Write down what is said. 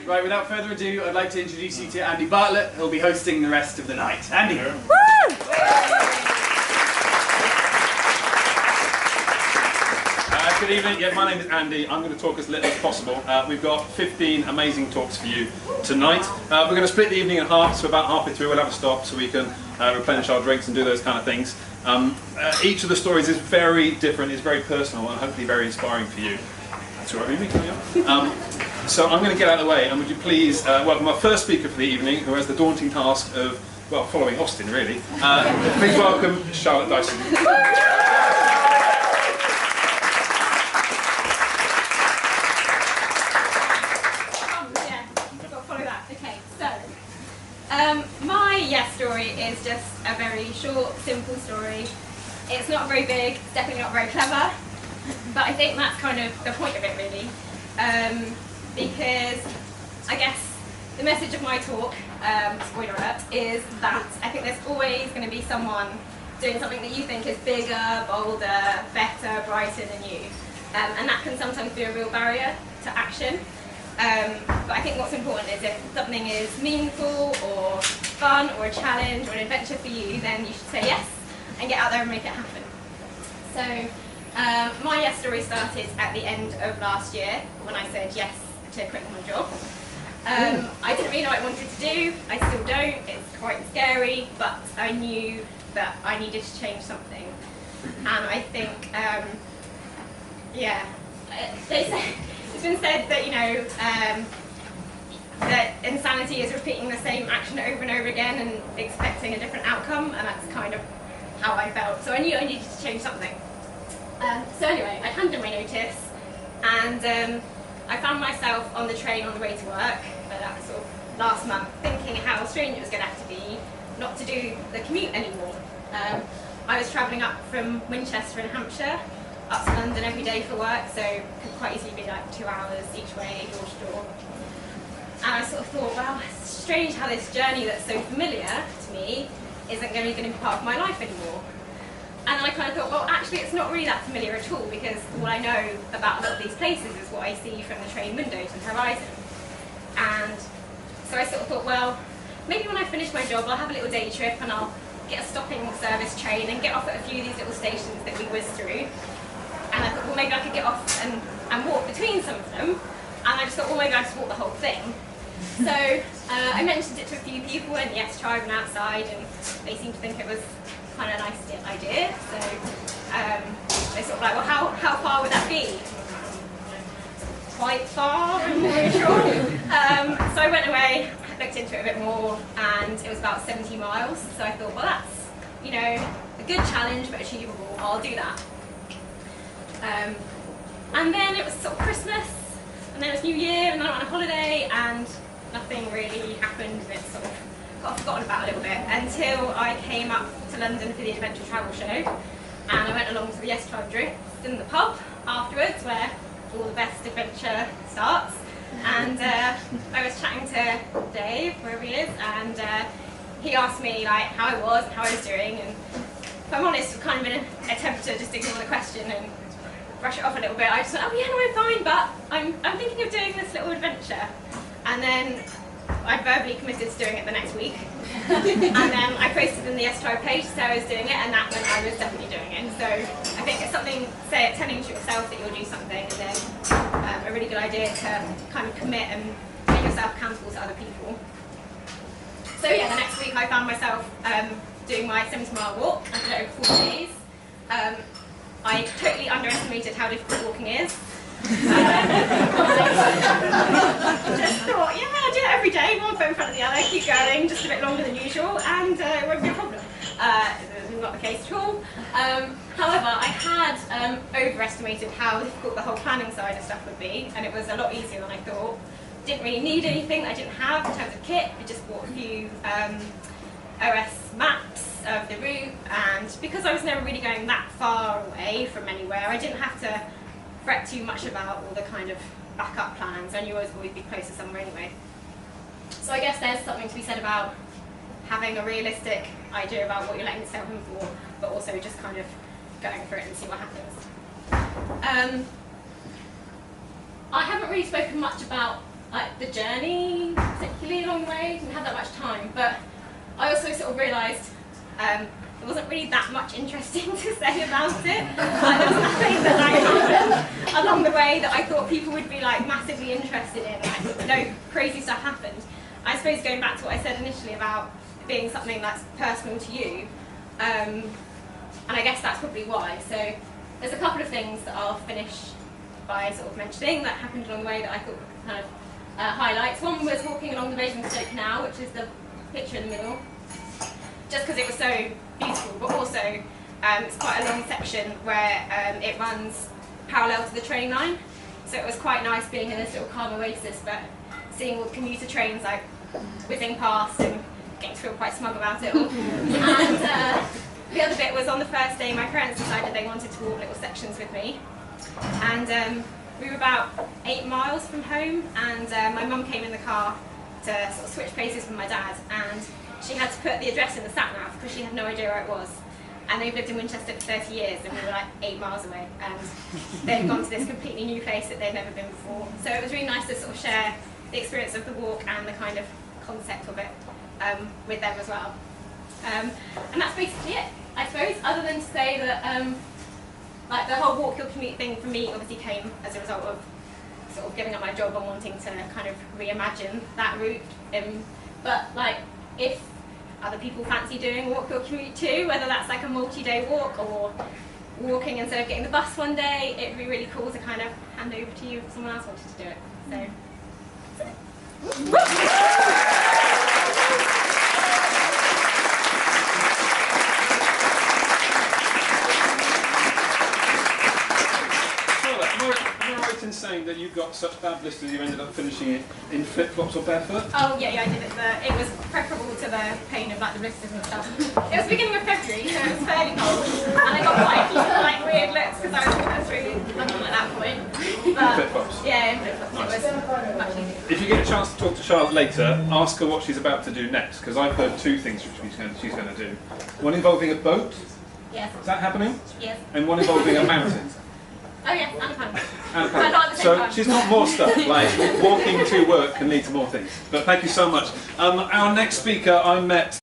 Right, without further ado, I'd like to introduce you to Andy Bartlett, who'll be hosting the rest of the night. Andy. Good evening. Yeah, my name is Andy. I'm going to talk as little as possible. We've got 15 amazing talks for you tonight. We're going to split the evening in half, so about halfway through we'll have a stop so we can replenish our drinks and do those kind of things. Each of the stories is very different, is very personal and hopefully very inspiring for you. That's all right with me, coming up. So I'm going to get out of the way, and would you please welcome our first speaker for the evening, who has the daunting task of, well, following Austin really. Please welcome Charlotte Dyson. My Yes story is just a very short, simple story. It's not very big, it's definitely not very clever, but I think that's kind of the point of it really. Because I guess the message of my talk, spoiler alert, is that I think there's always going to be someone doing something that you think is bigger, bolder, better, brighter than you. And that can sometimes be a real barrier to action. But I think what's important is if something is meaningful or fun or a challenge or an adventure for you, then you should say yes and get out there and make it happen. So my Yes story started at the end of last year when I said yes to quitting my job. I didn't really know what I wanted to do. I still don't. It's quite scary, but I knew that I needed to change something. And I think, yeah, they say. It's been said that, you know, that insanity is repeating the same action over and over again and expecting a different outcome, and that's kind of how I felt. So I knew I needed to change something. So anyway, I handed in my notice, and I found myself on the train on the way to work, that was sort of last month, thinking how strange it was going to have to be not to do the commute anymore. I was travelling up from Winchester in Hampshire, up to London every day for work, so it could quite easily be like 2 hours each way, door to door. And I sort of thought, well, it's strange how this journey that's so familiar to me isn't going to be part of my life anymore. And then I kind of thought, well, actually it's not really that familiar at all, because all I know about a lot of these places is what I see from the train windows and horizon. And so I sort of thought, well, maybe when I finish my job I'll have a little day trip and I'll get a stopping service train and get off at a few of these little stations that we whiz through. And I thought, well, maybe I could get off and walk between some of them. And I just thought, well, maybe I just walk the whole thing. So I mentioned it to a few people in the Yes Tribe and outside, and they seemed to think it was kind of a nice idea. So they sort of like, well, how far would that be? Quite far, I'm not really sure. So I went away, looked into it a bit more, and it was about 70 miles. So I thought, well, that's, you know, a good challenge, but achievable. I'll do that. And then it was sort of Christmas, and then it was New Year, and then I went on holiday, and nothing really happened, and it sort of got forgotten about a little bit, until I came up to London for the Adventure Travel Show, and I went along to the Yes Tribe drinks in the pub afterwards, where all the best adventure starts, and I was chatting to Dave, wherever he is, and he asked me like how I was and how I was doing, and if I'm honest, it was kind of an attempt to just ignore the question and brush it off a little bit. I just went, oh yeah, no, I'm fine, but I'm thinking of doing this little adventure. And then I verbally committed to doing it the next week. And then I posted in the Yes Tribe page to say I was doing it, and that meant I was definitely doing it. So I think it's something, telling to yourself that you'll do something, and then a really good idea to kind of commit and make yourself accountable to other people. So yeah, the next week I found myself doing my 70-mile walk. I did it over 4 days. I totally underestimated how difficult walking is. Just thought, yeah, I'll do it every day, one foot in front of the other, keep going, just a bit longer than usual, and it won't be a problem. Not the case at all. However, I had overestimated how difficult the whole planning side of stuff would be, and it was a lot easier than I thought. Didn't really need anything I didn't have in terms of kit. I just bought a few OS maps of the route, and because I was never really going that far away from anywhere, I didn't have to fret too much about all the kind of backup plans. I knew I was always be close to somewhere anyway. So I guess there's something to be said about having a realistic idea about what you're letting yourself in for, but also just kind of going for it and see what happens. I haven't really spoken much about like the journey, particularly along the way. Didn't have that much time, but I also sort of realised there wasn't really that much interesting to say about it. There was nothing that happened along the way that I thought people would be like massively interested in. Like, no crazy stuff happened. I suppose going back to what I said initially about being something that's personal to you, and I guess that's probably why. So there's a couple of things that I'll finish by sort of mentioning that happened along the way that I thought were kind of highlights. One was walking along the Basingstoke Canal, which is the picture in the middle, just because it was so beautiful, but also it's quite a long section where it runs parallel to the train line. So it was quite nice being in this little calm oasis, but seeing all the commuter trains like whizzing past and getting to feel quite smug about it all. And the other bit was on the first day my parents decided they wanted to walk little sections with me. And we were about 8 miles from home, and my mum came in the car to sort of switch places with my dad, and she had to put the address in the sat-nav because she had no idea where it was. And they've lived in Winchester for 30 years, and we were like 8 miles away, and they'd gone to this completely new place that they'd never been before. So it was really nice to sort of share the experience of the walk and the kind of concept of it with them as well. And that's basically it, I suppose, other than to say that like the whole walk your commute thing for me obviously came as a result of sort of giving up my job and wanting to kind of reimagine that route. But like, if other people fancy doing walk your commute too, whether that's like a multi-day walk or walking instead of getting the bus one day, it'd be really cool to kind of hand over to you if someone else wanted to do it. So. Am I right in saying that you've got such bad blisters you ended up finishing it in flip-flops or barefoot? Oh yeah, I did it. It was preferable to the pain of like the blisters and stuff. It was the beginning of February, so it was fairly cold, and I got quite a few like weird looks because I was through London at that point. But, flip-flops? Yeah, in flip-flops. Nice. It was much easier. If you get a chance to talk to Charlotte later, ask her what she's about to do next, because I've heard 2 things which she's going to do. One involving a boat. Yes. Is that happening? Yes. And one involving a mountain. Oh yes, and a pun. And a But not at the same so time. she's got more stuff, like walking to work can lead to more things. But thank you so much. Our next speaker I met